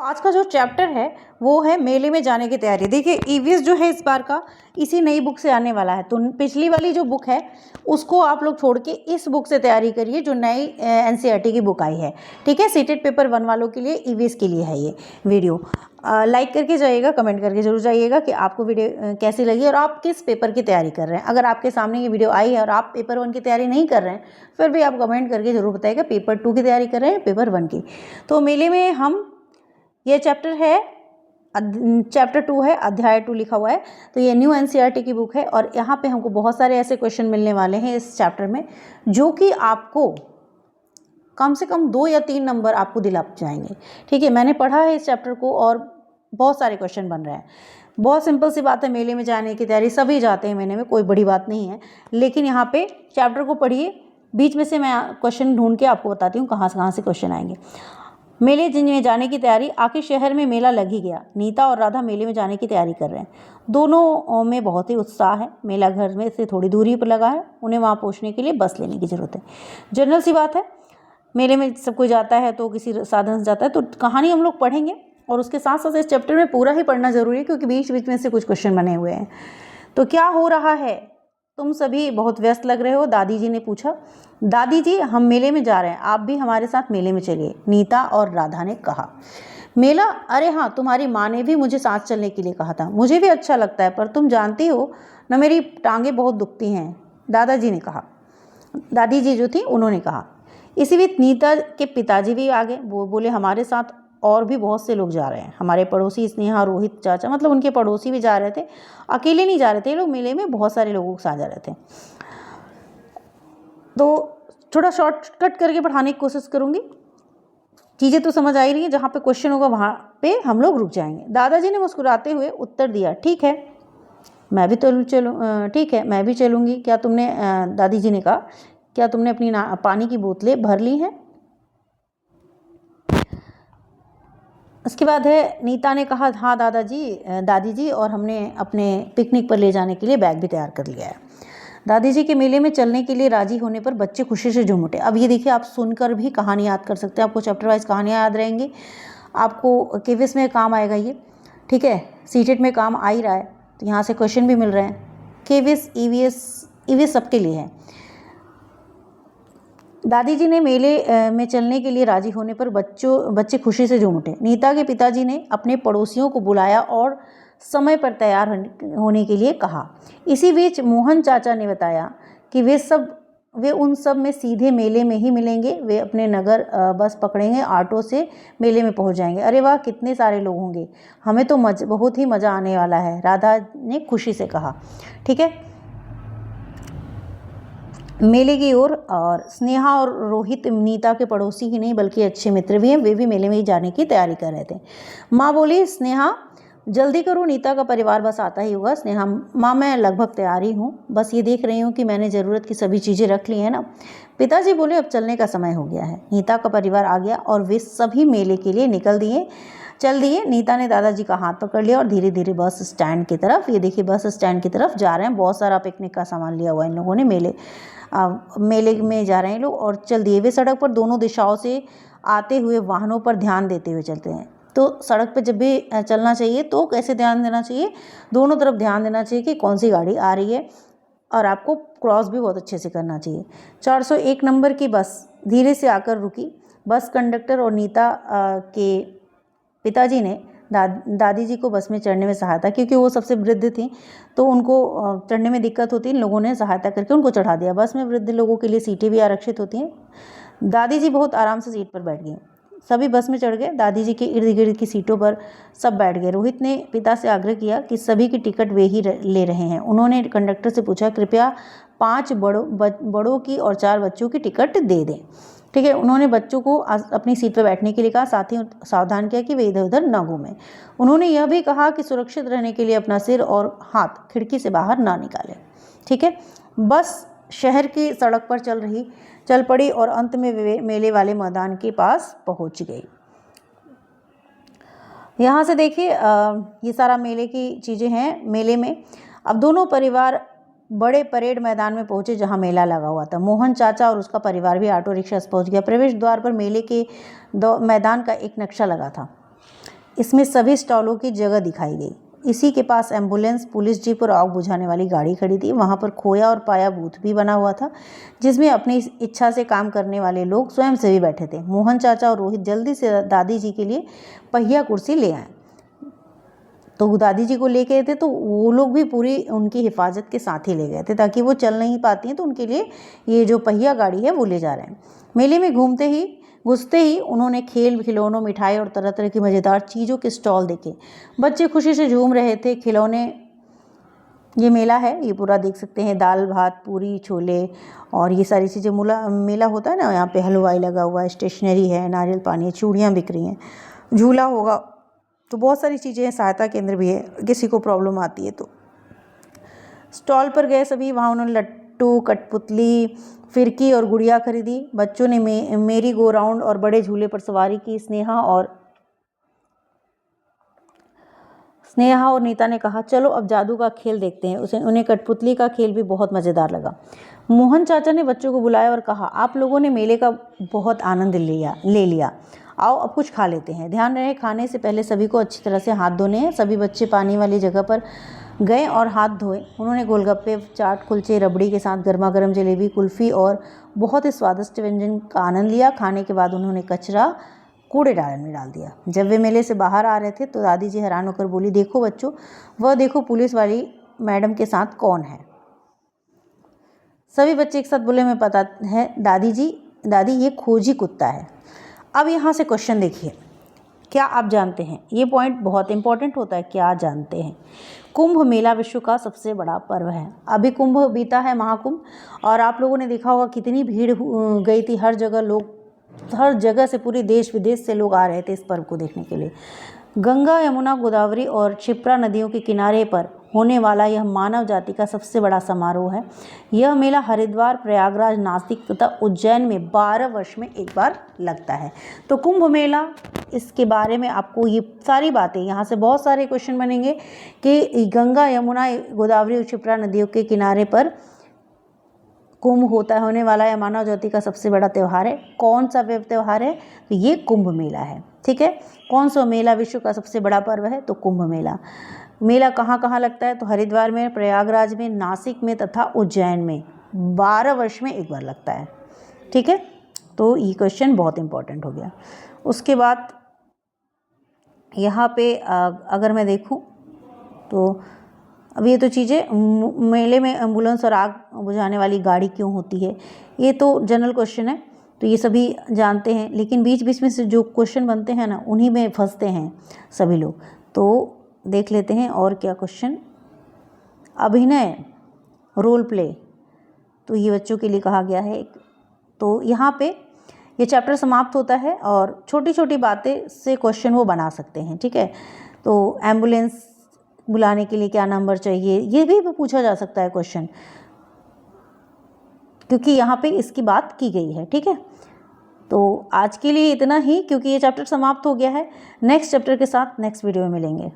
आज का जो चैप्टर है वो है मेले में जाने की तैयारी। देखिए ईवीएस जो है इस बार का इसी नई बुक से आने वाला है, तो पिछली वाली जो बुक है उसको आप लोग छोड़ के इस बुक से तैयारी करिए जो नई एनसीईआरटी की बुक आई है। ठीक है, सीटेड पेपर 1 वालों के लिए ईवीएस के लिए है ये वीडियो। लाइक करके जाइएगा, कमेंट करके जरूर जाइएगा कि आपको वीडियो कैसी लगी और आप किस पेपर की तैयारी कर रहे हैं। अगर आपके सामने ये वीडियो आई है और आप पेपर 1 की तैयारी नहीं कर रहे हैं फिर भी आप कमेंट करके जरूर बताइएगा पेपर 2 की तैयारी कर रहे हैं पेपर 1 की। तो मेले में हम ये चैप्टर है, चैप्टर 2 है, अध्याय 2 लिखा हुआ है। तो ये न्यू एनसीईआरटी की बुक है और यहाँ पे हमको बहुत सारे ऐसे क्वेश्चन मिलने वाले हैं इस चैप्टर में जो कि आपको कम से कम 2 या 3 नंबर आपको दिला जाएंगे। ठीक है, मैंने पढ़ा है इस चैप्टर को और बहुत सारे क्वेश्चन बन रहे हैं। बहुत सिंपल सी बात है, मेले में जाने की तैयारी सभी जाते हैं मेले में, कोई बड़ी बात नहीं है। लेकिन यहाँ पे चैप्टर को पढ़िए, बीच में से मैं क्वेश्चन ढूंढ के आपको बताती हूँ कहाँ से क्वेश्चन आएंगे। मेले में जाने की तैयारी। आखिर शहर में मेला लग ही गया। नीता और राधा मेले में जाने की तैयारी कर रहे हैं। दोनों में बहुत ही उत्साह है। मेला घर में से थोड़ी दूरी पर लगा है, उन्हें वहाँ पहुँचने के लिए बस लेने की ज़रूरत है। जनरल सी बात है, मेले में सब कोई जाता है तो किसी साधन से जाता है। तो कहानी हम लोग पढ़ेंगे और उसके साथ साथ इस चैप्टर में पूरा ही पढ़ना ज़रूरी है क्योंकि बीच बीच में से कुछ क्वेश्चन बने हुए हैं। तो क्या हो रहा है, तुम सभी बहुत व्यस्त लग रहे हो, दादी जी ने पूछा। दादी जी, हम मेले में जा रहे हैं, आप भी हमारे साथ मेले में चलिए, नीता और राधा ने कहा। मेला? अरे हाँ, तुम्हारी माँ ने भी मुझे साथ चलने के लिए कहा था। मुझे भी अच्छा लगता है पर तुम जानती हो ना, मेरी टांगें बहुत दुखती हैं, दादाजी ने कहा। दादी जी जो थी उन्होंने कहा। इसी बीच नीता के पिताजी भी आ गए। वो बोले, हमारे साथ और भी बहुत से लोग जा रहे हैं। हमारे पड़ोसी स्नेहा, रोहित चाचा, मतलब उनके पड़ोसी भी जा रहे थे, अकेले नहीं जा रहे थे ये लोग, मेले में बहुत सारे लोगों के साथ जा रहे थे। तो थोड़ा शॉर्टकट करके पढ़ाने की कोशिश करूँगी, चीज़ें तो समझ आ ही रही है। जहाँ पे क्वेश्चन होगा वहाँ पे हम लोग रुक जाएंगे। दादाजी ने मुस्कुराते हुए उत्तर दिया, ठीक है मैं भी तो चलूँ, ठीक है मैं भी चलूँगी। क्या तुमने, दादी जी ने कहा, क्या तुमने अपनी पानी की बोतलें भर ली हैं? उसके बाद है, नीता ने कहा, हाँ दादी जी, और हमने अपने पिकनिक पर ले जाने के लिए बैग भी तैयार कर लिया है। दादी जी के मेले में चलने के लिए राजी होने पर बच्चे खुशी से झूम उठे। अब ये देखिए, आप सुनकर भी कहानी याद कर सकते हैं, आपको चैप्टर वाइज कहानियाँ याद रहेंगी, आपको केवीएस में काम आएगा ये। ठीक है, सीटेट में काम आ ही रहा है तो यहाँ से क्वेश्चन भी मिल रहे हैं। केवीएस, ईवीएस सबके लिए है। दादी जी ने मेले में चलने के लिए राजी होने पर बच्चे खुशी से झूम उठे। नीता के पिताजी ने अपने पड़ोसियों को बुलाया और समय पर तैयार होने के लिए कहा। इसी बीच मोहन चाचा ने बताया कि वे उन सब में सीधे मेले में ही मिलेंगे। वे अपने नगर बस पकड़ेंगे, ऑटो से मेले में पहुंच जाएंगे। अरे वाह, कितने सारे लोग होंगे, हमें तो बहुत ही मज़ा आने वाला है, राधा ने खुशी से कहा। ठीक है, मेले की ओर, और स्नेहा और रोहित नीता के पड़ोसी ही नहीं बल्कि अच्छे मित्र भी हैं, वे भी मेले में ही जाने की तैयारी कर रहे थे। माँ बोली, स्नेहा जल्दी करो, नीता का परिवार बस आता ही होगा। स्नेहा, माँ मैं लगभग तैयार ही हूँ, बस ये देख रही हूँ कि मैंने ज़रूरत की सभी चीज़ें रख ली हैं ना। पिताजी बोले, अब चलने का समय हो गया है। नीता का परिवार आ गया और वे सभी मेले के लिए चल दिए। नीता ने दादाजी का हाथ पकड़ लिया और धीरे धीरे बस स्टैंड की तरफ, ये देखिए बस स्टैंड की तरफ जा रहे हैं। बहुत सारा पिकनिक का सामान लिया हुआ इन लोगों ने, मेले में जा रहे हैं लोग और चल दिए। वे सड़क पर दोनों दिशाओं से आते हुए वाहनों पर ध्यान देते हुए चलते हैं। तो सड़क पे जब भी चलना चाहिए तो कैसे ध्यान देना चाहिए, दोनों तरफ ध्यान देना चाहिए कि कौन सी गाड़ी आ रही है और आपको क्रॉस भी बहुत अच्छे से करना चाहिए। 401 नंबर की बस धीरे से आकर रुकी। बस कंडक्टर और नीता के पिताजी ने दादी जी को बस में चढ़ने में सहायता, क्योंकि वो सबसे वृद्ध थी तो उनको चढ़ने में दिक्कत होती, इन लोगों ने सहायता करके उनको चढ़ा दिया। बस में वृद्ध लोगों के लिए सीटें भी आरक्षित होती हैं। दादी जी बहुत आराम से सीट पर बैठ गई। सभी बस में चढ़ गए। दादी जी के इर्द गिर्द की सीटों पर सब बैठ गए। रोहित ने पिता से आग्रह किया कि सभी की टिकट वे ही ले रहे हैं। उन्होंने कंडक्टर से पूछा, कृपया 5 बड़ों की और 4 बच्चों की टिकट दे दें। ठीक है, उन्होंने बच्चों को अपनी सीट पर बैठने के लिए कहा, साथ ही सावधान किया कि वे इधर उधर न घूमें। उन्होंने यह भी कहा कि सुरक्षित रहने के लिए अपना सिर और हाथ खिड़की से बाहर ना निकालें। ठीक है, बस शहर की सड़क पर चल पड़ी और अंत में वे मेले वाले मैदान के पास पहुंच गई। यहाँ से देखिए ये सारा मेले की चीज़ें हैं। मेले में अब दोनों परिवार बड़े परेड मैदान में पहुंचे जहां मेला लगा हुआ था। मोहन चाचा और उसका परिवार भी ऑटो रिक्शा से पहुंच गया। प्रवेश द्वार पर मेले के मैदान का एक नक्शा लगा था। इसमें सभी स्टॉलों की जगह दिखाई गई। इसी के पास एम्बुलेंस, पुलिस जीप और आग बुझाने वाली गाड़ी खड़ी थी। वहाँ पर खोया और पाया बूथ भी बना हुआ था, जिसमें अपनी इच्छा से काम करने वाले लोग स्वयं से भी बैठे थे। मोहन चाचा और रोहित जल्दी से दादी जी के लिए पहिया कुर्सी ले आए। तो दादी जी को ले गए थे, तो वो लोग भी पूरी उनकी हिफाजत के साथ ही ले गए थे, ताकि वो चल नहीं पाती हैं तो उनके लिए ये जो पहिया गाड़ी है वो ले जा रहे हैं। मेले में घुसते ही उन्होंने खेल, खिलौनों, मिठाई और तरह तरह की मज़ेदार चीज़ों के स्टॉल देखे। बच्चे खुशी से झूम रहे थे। खिलौने, ये मेला है, ये पूरा देख सकते हैं, दाल भात पूरी छोले और ये सारी चीज़ें मेला होता है ना, यहाँ पे हलवाई लगा हुआ है, स्टेशनरी है, नारियल पानी है, चूड़ियाँ बिक रही हैं, झूला होगा, तो बहुत सारी चीज़ें हैं। सहायता केंद्र भी है, किसी को प्रॉब्लम आती है तो। स्टॉल पर गए सभी, वहाँ उन्होंने लट्टू, कठपुतली, फिरकी और गुड़िया खरीदी। बच्चों ने मेरी गो राउंड और बड़े झूले पर सवारी की। स्नेहा और नीता ने कहा, चलो अब जादू का खेल देखते हैं। उन्हें कठपुतली का खेल भी बहुत मज़ेदार लगा। मोहन चाचा ने बच्चों को बुलाया और कहा, आप लोगों ने मेले का बहुत आनंद ले लिया, आओ अब कुछ खा लेते हैं। ध्यान रहे, खाने से पहले सभी को अच्छी तरह से हाथ धोने हैं। सभी बच्चे पानी वाली जगह पर गए और हाथ धोए। उन्होंने गोलगप्पे, चाट, कुलचे, रबड़ी के साथ गर्मा गर्म जलेबी, कुल्फ़ी और बहुत ही स्वादिष्ट व्यंजन का आनंद लिया। खाने के बाद उन्होंने कचरा कूड़ेदान में डाल दिया। जब वे मेले से बाहर आ रहे थे तो दादी जी हैरान होकर बोली, देखो बच्चों, वह देखो पुलिस वाली मैडम के साथ कौन है। सभी बच्चे एक साथ बोले, मैं पता है दादी, ये खोजी कुत्ता है। अब यहाँ से क्वेश्चन देखिए, क्या आप जानते हैं, ये पॉइंट बहुत इंपॉर्टेंट होता है, क्या जानते हैं कुंभ मेला विश्व का सबसे बड़ा पर्व है। अभी कुंभ बीता है, महाकुंभ, और आप लोगों ने देखा होगा कितनी भीड़ गई थी। हर जगह से, पूरे देश विदेश से लोग आ रहे थे इस पर्व को देखने के लिए। गंगा, यमुना, गोदावरी और क्षिप्रा नदियों के किनारे पर होने वाला यह मानव जाति का सबसे बड़ा समारोह है। यह मेला हरिद्वार, प्रयागराज, नासिक तथा उज्जैन में 12 वर्ष में एक बार लगता है। तो कुंभ मेला, इसके बारे में आपको ये सारी बातें, यहाँ से बहुत सारे क्वेश्चन बनेंगे कि गंगा, यमुना, गोदावरी और क्षिप्रा नदियों के किनारे पर कुंभ होने वाला है, मानव जाति का सबसे बड़ा त्यौहार है। कौन सा त्यौहार है? तो ये कुंभ मेला है। ठीक है, कौन सा मेला विश्व का सबसे बड़ा पर्व है? तो कुंभ मेला। मेला कहाँ कहाँ लगता है? तो हरिद्वार में, प्रयागराज में, नासिक में तथा उज्जैन में 12 वर्ष में एक बार लगता है। ठीक है, तो ये क्वेश्चन बहुत इंपॉर्टेंट हो गया। उसके बाद यहाँ पे अगर मैं देखूँ तो अब ये तो चीज़ें, मेले में एम्बुलेंस और आग बुझाने वाली गाड़ी क्यों होती है, ये तो जनरल क्वेश्चन है, तो ये सभी जानते हैं। लेकिन बीच बीच में से जो क्वेश्चन बनते हैं ना, उन्हीं में फंसते हैं सभी लोग। तो देख लेते हैं और क्या क्वेश्चन। अभिनय, रोल प्ले, तो ये बच्चों के लिए कहा गया है। तो यहाँ पे ये चैप्टर समाप्त होता है और छोटी छोटी बातें से क्वेश्चन वो बना सकते हैं। ठीक है, तो एम्बुलेंस बुलाने के लिए क्या नंबर चाहिए, ये भी पूछा जा सकता है क्वेश्चन, क्योंकि यहाँ पे इसकी बात की गई है। ठीक है, तो आज के लिए इतना ही, क्योंकि ये चैप्टर समाप्त हो गया है। नेक्स्ट चैप्टर के साथ नेक्स्ट वीडियो में मिलेंगे।